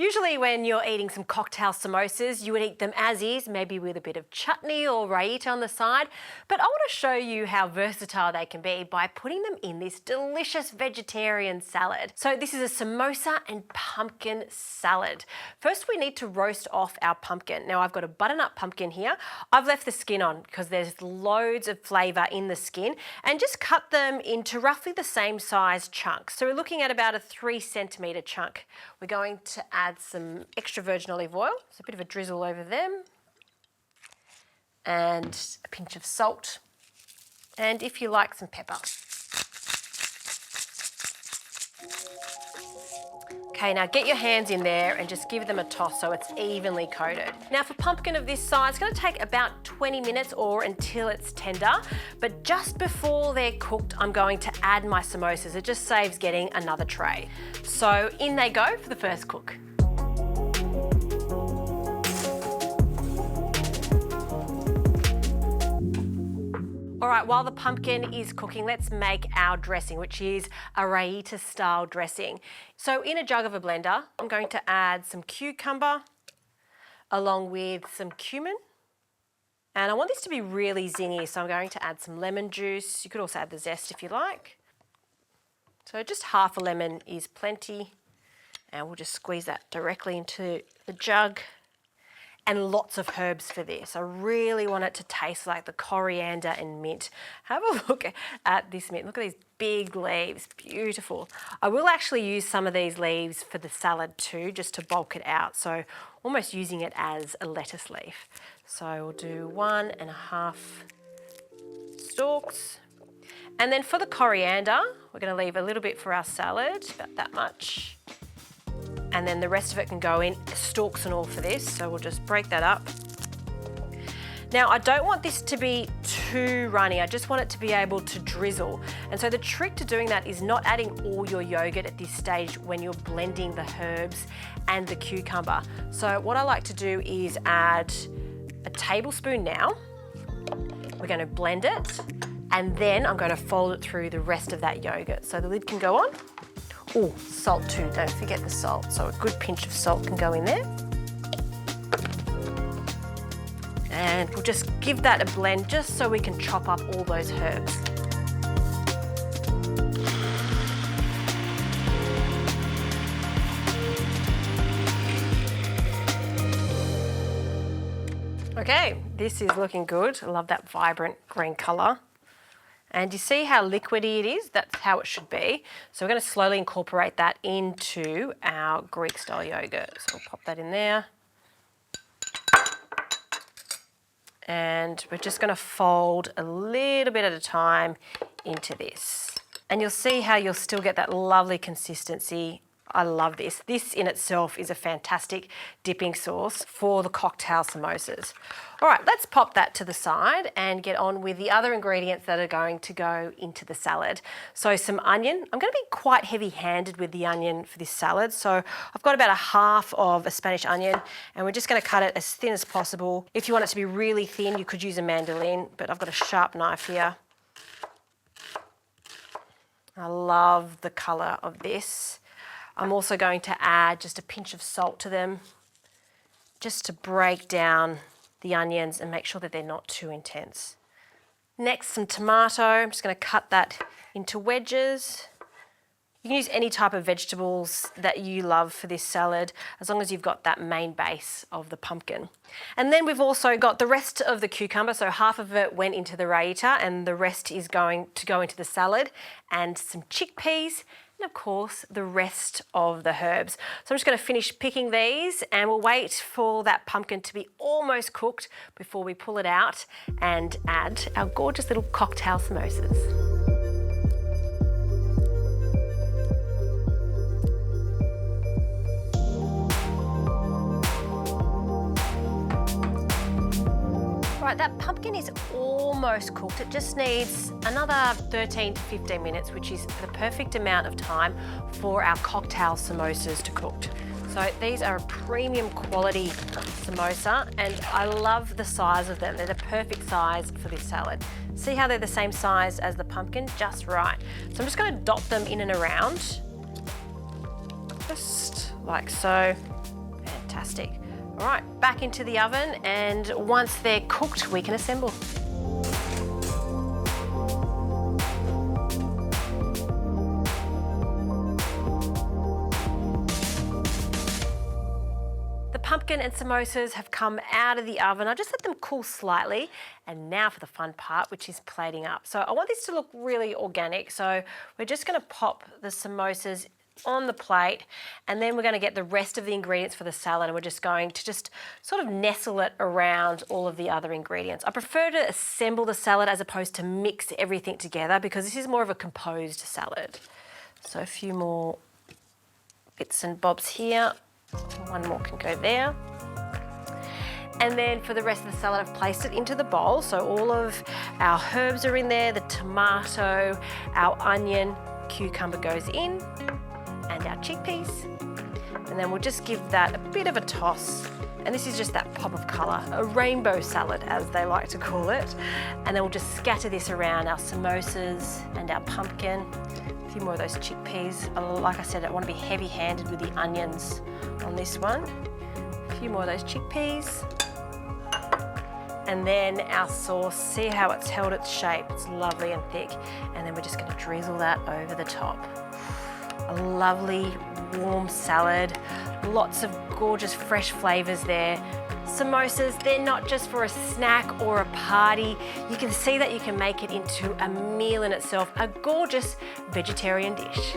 Usually when you're eating some cocktail samosas, you would eat them as is, maybe with a bit of chutney or raita on the side. But I want to show you how versatile they can be by putting them in this delicious vegetarian salad. So this is a samosa and pumpkin salad. First we need to roast off our pumpkin. Now I've got a butternut pumpkin here. I've left the skin on because there's loads of flavour in the skin, and just cut them into roughly the same size chunks. So we're looking at about a 3 centimetre chunk. We're going to add some extra virgin olive oil, so a bit of a drizzle over them, and a pinch of salt, and if you like, some pepper. Okay, now get your hands in there and just give them a toss so it's evenly coated. Now for pumpkin of this size, it's going to take about 20 minutes or until it's tender, but just before they're cooked, I'm going to add my samosas. It just saves getting another tray. So in they go for the first cook. All right, while the pumpkin is cooking, let's make our dressing, which is a Raita style dressing. So in a jug of a blender, I'm going to add some cucumber along with some cumin. And I want this to be really zingy, so I'm going to add some lemon juice. You could also add the zest if you like. So just half a lemon is plenty. And we'll just squeeze that directly into the jug. And lots of herbs for this. I really want it to taste like the coriander and mint. Have a look at this mint. Look at these big leaves, beautiful. I will actually use some of these leaves for the salad too, just to bulk it out. So almost using it as a lettuce leaf. So we'll do 1.5 stalks. And then for the coriander, we're going to leave a little bit for our salad, about that much. And then the rest of it can go in, stalks and all for this, so we'll just break that up. Now I don't want this to be too runny, I just want it to be able to drizzle. And so the trick to doing that is not adding all your yogurt at this stage when you're blending the herbs and the cucumber. So what I like to do is add a tablespoon now. We're going to blend it, and then I'm going to fold it through the rest of that yogurt. So the lid can go on. Oh, salt too, don't forget the salt. So a good pinch of salt can go in there. And we'll just give that a blend just so we can chop up all those herbs. Okay, this is looking good. I love that vibrant green colour. And you see how liquidy it is? That's how it should be. So we're going to slowly incorporate that into our Greek style yogurt. So we'll pop that in there. And we're just going to fold a little bit at a time into this. And you'll see how you'll still get that lovely consistency. I love this. This in itself is a fantastic dipping sauce for the cocktail samosas. All right, let's pop that to the side and get on with the other ingredients that are going to go into the salad. So some onion. I'm going to be quite heavy-handed with the onion for this salad. So I've got about 1/2 of a Spanish onion, and we're just going to cut it as thin as possible. If you want it to be really thin, you could use a mandolin, but I've got a sharp knife here. I love the colour of this. I'm also going to add just a pinch of salt to them, just to break down the onions and make sure that they're not too intense. Next, some tomato. I'm just going to cut that into wedges. You can use any type of vegetables that you love for this salad, as long as you've got that main base of the pumpkin. And then we've also got the rest of the cucumber, so half of it went into the raita and the rest is going to go into the salad, and some chickpeas, and of course the rest of the herbs. So I'm just going to finish picking these, and we'll wait for that pumpkin to be almost cooked before we pull it out and add our gorgeous little cocktail samosas. Right, that pumpkin is almost cooked. It just needs another 13 to 15 minutes, which is the perfect amount of time for our cocktail samosas to cook. So these are a premium quality samosa, and I love the size of them. They're the perfect size for this salad. See how they're the same size as the pumpkin? Just right. So I'm just going to dot them in and around, just like so. Fantastic. All right, back into the oven, and once they're cooked, we can assemble. The pumpkin and samosas have come out of the oven. I just let them cool slightly. And now for the fun part, which is plating up. So I want this to look really organic. So we're just gonna pop the samosas on the plate, and then we're going to get the rest of the ingredients for the salad, and we're just going to sort of nestle it around all of the other ingredients. I prefer to assemble the salad as opposed to mix everything together, because this is more of a composed salad. So a few more bits and bobs here. One more can go there. And then for the rest of the salad, I've placed it into the bowl. So all of our herbs are in there, the tomato, our onion, cucumber goes in, and our chickpeas. And then we'll just give that a bit of a toss. And this is just that pop of colour, a rainbow salad as they like to call it. And then we'll just scatter this around our samosas and our pumpkin. A few more of those chickpeas. Like I said, I want to be heavy-handed with the onions on this one. A few more of those chickpeas. And then our sauce, see how it's held its shape, it's lovely and thick. And then we're just going to drizzle that over the top. A lovely warm salad, lots of gorgeous fresh flavours there. Samosas, they're not just for a snack or a party. You can see that you can make it into a meal in itself, a gorgeous vegetarian dish.